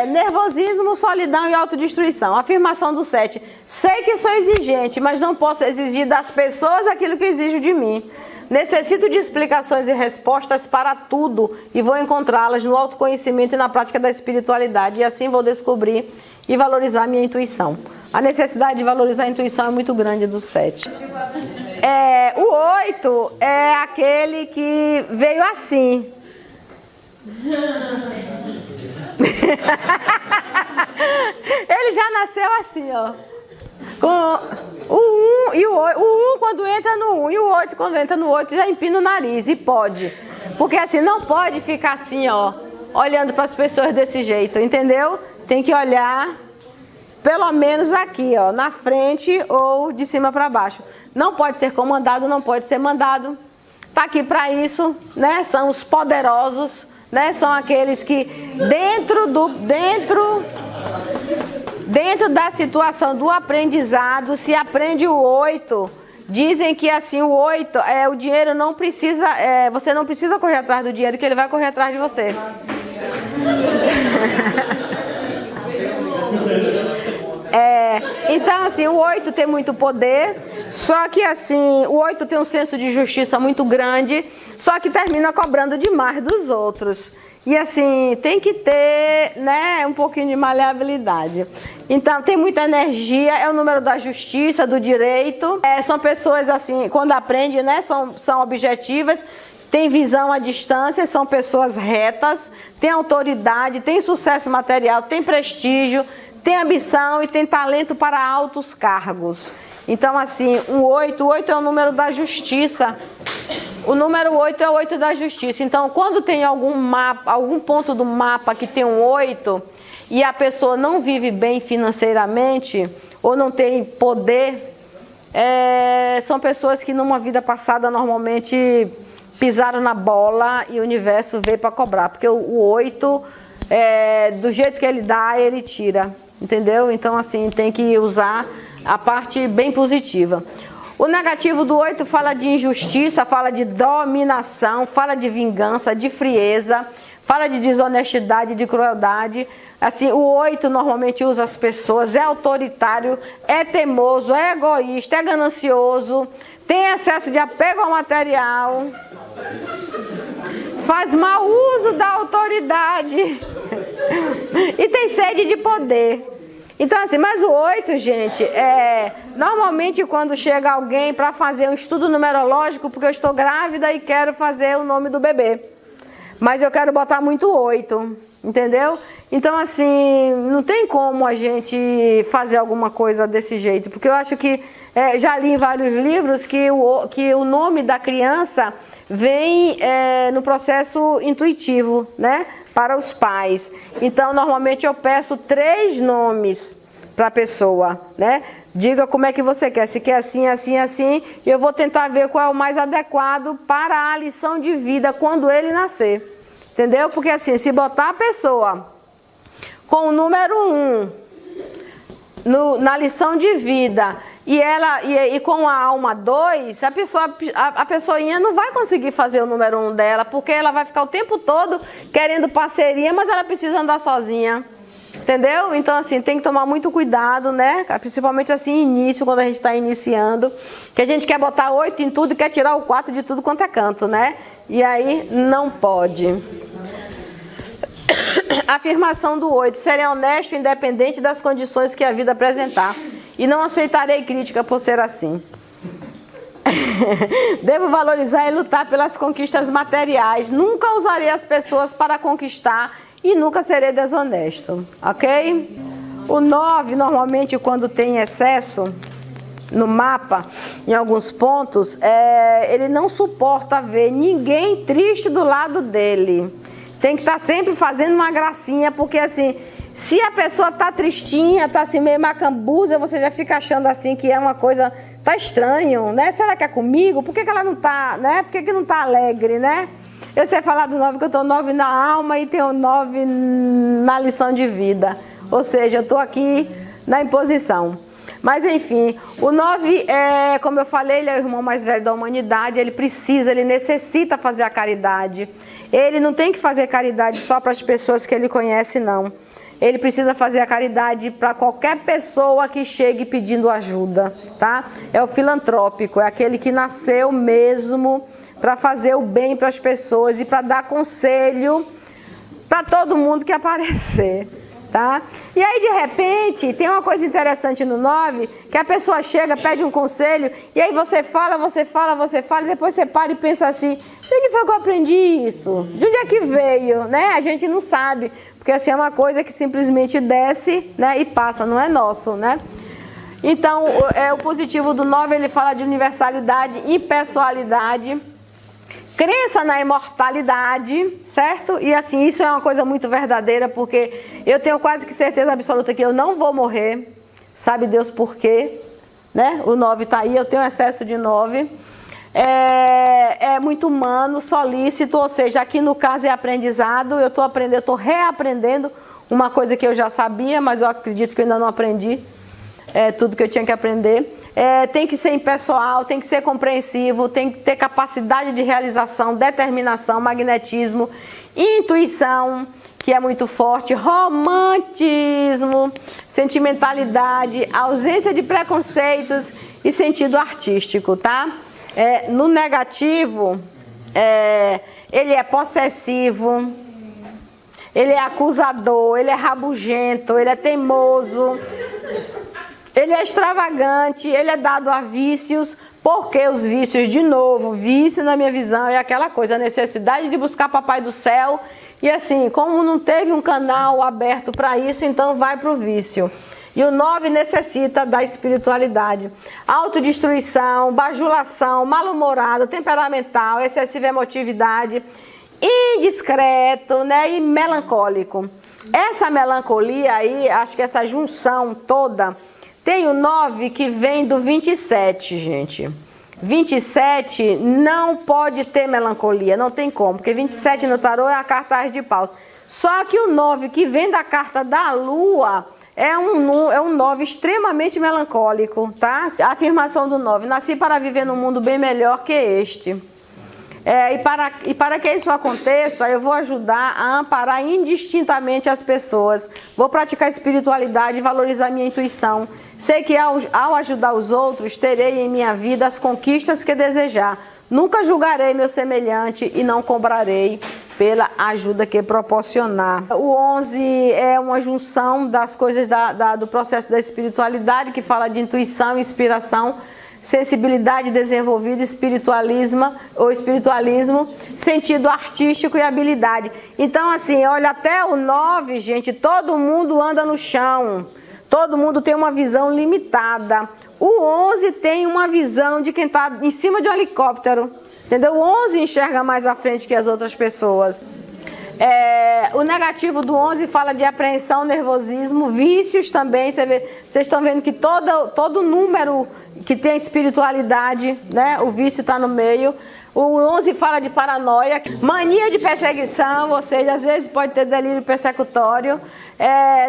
Nervosismo, solidão e autodestruição. Afirmação do 7. Sei que sou exigente, mas não posso exigir das pessoas aquilo que exijo de mim. Necessito de explicações e respostas para tudo e vou encontrá-las no autoconhecimento e na prática da espiritualidade. E assim vou descobrir e valorizar a minha intuição. A necessidade de valorizar a intuição é muito grande do 7. O 8 é aquele que veio assim. Ele já nasceu assim, ó. Com o 1 e o 8. O 1 quando entra no 1 e o 8 quando entra no 8 já empina o nariz. E pode. Porque assim, não pode ficar assim, ó, olhando para as pessoas desse jeito, entendeu? Tem que olhar pelo menos aqui, ó, na frente ou de cima para baixo. Não pode ser comandado, não pode ser mandado. Tá aqui para isso, né? São os poderosos, né? São aqueles que dentro da situação do aprendizado, se aprende o 8, dizem que assim o 8, o dinheiro não precisa, você não precisa correr atrás do dinheiro, que ele vai correr atrás de você. Então assim, o 8 tem muito poder, só que assim, o 8 tem um senso de justiça muito grande, só que termina cobrando demais dos outros. E assim, tem que ter, né, um pouquinho de maleabilidade. Então, tem muita energia, é o número da justiça, do direito. São pessoas assim, quando aprendem, né, são objetivas, têm visão à distância, são pessoas retas, têm autoridade, têm sucesso material, têm prestígio, têm ambição e têm talento para altos cargos. Então, assim, o 8 é o número da justiça. O número 8 é o 8 da justiça. Então, quando tem algum ponto do mapa que tem um 8 e a pessoa não vive bem financeiramente ou não tem poder, são pessoas que numa vida passada normalmente pisaram na bola e o universo veio para cobrar. Porque o 8, do jeito que ele dá, ele tira. Entendeu? Então, assim, tem que usar a parte bem positiva. O negativo do 8 fala de injustiça, fala de dominação, fala de vingança, de frieza, fala de desonestidade, de crueldade. Assim, o 8 normalmente usa as pessoas, é autoritário, é teimoso, é egoísta, é ganancioso, tem excesso de apego ao material, faz mau uso da autoridade e tem sede de poder. Então assim, mas o 8, gente, normalmente quando chega alguém para fazer um estudo numerológico, porque eu estou grávida e quero fazer o nome do bebê, mas eu quero botar muito 8, entendeu? Então, assim, não tem como a gente fazer alguma coisa desse jeito, porque eu acho que, já li em vários livros que o nome da criança vem no processo intuitivo, né, para os pais. Então, normalmente eu peço 3 nomes para a pessoa, né? Diga como é que você quer, se quer assim, assim, assim, e eu vou tentar ver qual é o mais adequado para a lição de vida quando ele nascer, entendeu? Porque assim, se botar a pessoa com o número 1 na lição de vida e com a alma 2, a pessoinha não vai conseguir fazer o número 1 dela, porque ela vai ficar o tempo todo querendo parceria, mas ela precisa andar sozinha. Entendeu? Então, assim, tem que tomar muito cuidado, né? Principalmente assim, início, quando a gente está iniciando. Que a gente quer botar 8 em tudo e quer tirar o 4 de tudo quanto é canto, né? E aí, não pode. Afirmação do 8. Serei honesto, independente das condições que a vida apresentar. E não aceitarei crítica por ser assim. Devo valorizar e lutar pelas conquistas materiais. Nunca usarei as pessoas para conquistar e nunca serei desonesto, ok? O 9, normalmente, quando tem excesso no mapa, em alguns pontos, ele não suporta ver ninguém triste do lado dele. Tem que estar sempre fazendo uma gracinha, porque assim, se a pessoa tá tristinha, tá assim meio macambuza, você já fica achando assim que é uma coisa, tá estranho, né? Será que é comigo? Por que ela não tá, né? Por que não tá alegre, né? Eu sei falar do 9, que eu tenho 9 na alma e tenho 9 na lição de vida. Ou seja, eu estou aqui na imposição. Mas enfim, o 9, como eu falei, ele é o irmão mais velho da humanidade. Ele necessita fazer a caridade. Ele não tem que fazer caridade só para as pessoas que ele conhece, não. Ele precisa fazer a caridade para qualquer pessoa que chegue pedindo ajuda, tá? É o filantrópico, é aquele que nasceu mesmo para fazer o bem para as pessoas e para dar conselho para todo mundo que aparecer, tá? E aí, de repente, tem uma coisa interessante no 9, que a pessoa chega, pede um conselho, e aí você fala, e depois você para e pensa assim, de onde foi que eu aprendi isso? De onde é que veio, né? A gente não sabe, porque assim é uma coisa que simplesmente desce, né, e passa, não é nosso, né? Então, o positivo do 9, ele fala de universalidade, impessoalidade, crença na imortalidade, certo? E assim, isso é uma coisa muito verdadeira, porque eu tenho quase que certeza absoluta que eu não vou morrer, sabe Deus por quê, né? O 9 está aí, eu tenho excesso de 9. É muito humano, solícito, ou seja, aqui no caso é aprendizado, eu estou reaprendendo uma coisa que eu já sabia, mas eu acredito que eu ainda não aprendi tudo que eu tinha que aprender. Tem que ser impessoal, tem que ser compreensivo, tem que ter capacidade de realização, determinação, magnetismo, intuição, que é muito forte, romantismo, sentimentalidade, ausência de preconceitos e sentido artístico, tá? No negativo, ele é possessivo, ele é acusador, ele é rabugento, ele é teimoso, ele é extravagante, ele é dado a vícios, porque os vícios, de novo, vício na minha visão é aquela coisa, a necessidade de buscar Papai do Céu, e assim, como não teve um canal aberto para isso, então vai para o vício. E o 9 necessita da espiritualidade. Autodestruição, bajulação, mal-humorado, temperamental, excessiva emotividade, indiscreto, né, e melancólico. Essa melancolia aí, acho que essa junção toda, tem o 9 que vem do 27, gente. 27 não pode ter melancolia, não tem como, porque 27 no tarô é a carta de paus. Só que o 9 que vem da carta da lua é um 9 extremamente melancólico, tá? A afirmação do 9, nasci para viver num mundo bem melhor que este. E para que isso aconteça, eu vou ajudar a amparar indistintamente as pessoas. Vou praticar espiritualidade e valorizar minha intuição. Sei que ao ajudar os outros, terei em minha vida as conquistas que desejar. Nunca julgarei meu semelhante e não cobrarei pela ajuda que proporcionar. O 11 é uma junção das coisas do processo da espiritualidade, que fala de intuição, inspiração, sensibilidade desenvolvida, espiritualismo, sentido artístico e habilidade. Então, assim, olha, até o 9, gente, todo mundo anda no chão. Todo mundo tem uma visão limitada. O 11 tem uma visão de quem está em cima de um helicóptero. Entendeu? O 11 enxerga mais à frente que as outras pessoas. O negativo do 11 fala de apreensão, nervosismo, vícios também. Vocês estão vendo que todo número que tem espiritualidade, né? O vício está no meio. O 11 fala de paranoia, mania de perseguição, ou seja, às vezes pode ter delírio persecutório,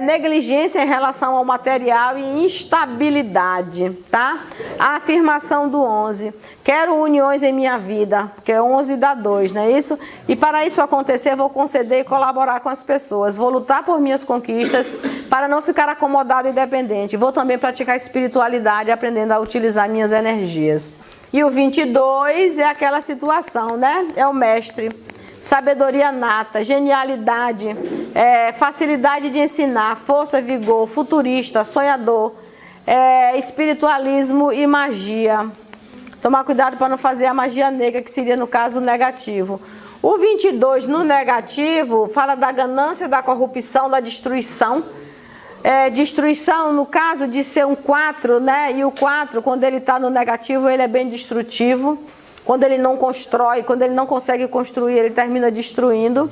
negligência em relação ao material e instabilidade, tá? A afirmação do 11. Quero uniões em minha vida, porque 11 dá 2, não é isso? E para isso acontecer, vou conceder e colaborar com as pessoas. Vou lutar por minhas conquistas para não ficar acomodado e dependente. Vou também praticar espiritualidade, aprendendo a utilizar minhas energias. E o 22 é aquela situação, né? É o mestre. Sabedoria nata, genialidade, facilidade de ensinar, força, vigor, futurista, sonhador, espiritualismo e magia. Tomar cuidado para não fazer a magia negra, que seria no caso negativo. O 22 no negativo fala da ganância, da corrupção, da destruição. Destruição no caso de ser um 4, né? E o 4, quando ele está no negativo, ele é bem destrutivo. Quando ele não constrói, quando ele não consegue construir, ele termina destruindo.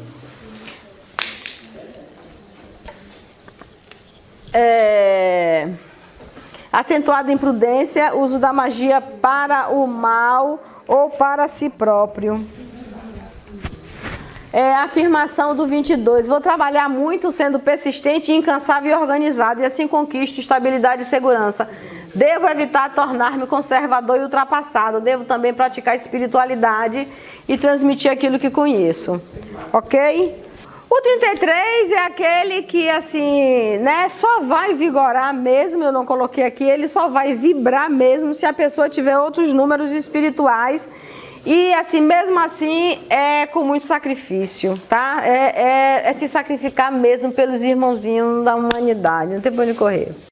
Acentuada imprudência, uso da magia para o mal ou para si próprio. A afirmação do 22. Vou trabalhar muito sendo persistente, incansável e organizado, e assim conquisto estabilidade e segurança. Devo evitar tornar-me conservador e ultrapassado. Devo também praticar espiritualidade e transmitir aquilo que conheço. Ok? O 33 é aquele que, assim, né, só vai vigorar mesmo, eu não coloquei aqui, ele só vai vibrar mesmo se a pessoa tiver outros números espirituais. E, assim, mesmo assim, é com muito sacrifício, tá? É se sacrificar mesmo pelos irmãozinhos da humanidade, não tem pra onde correr.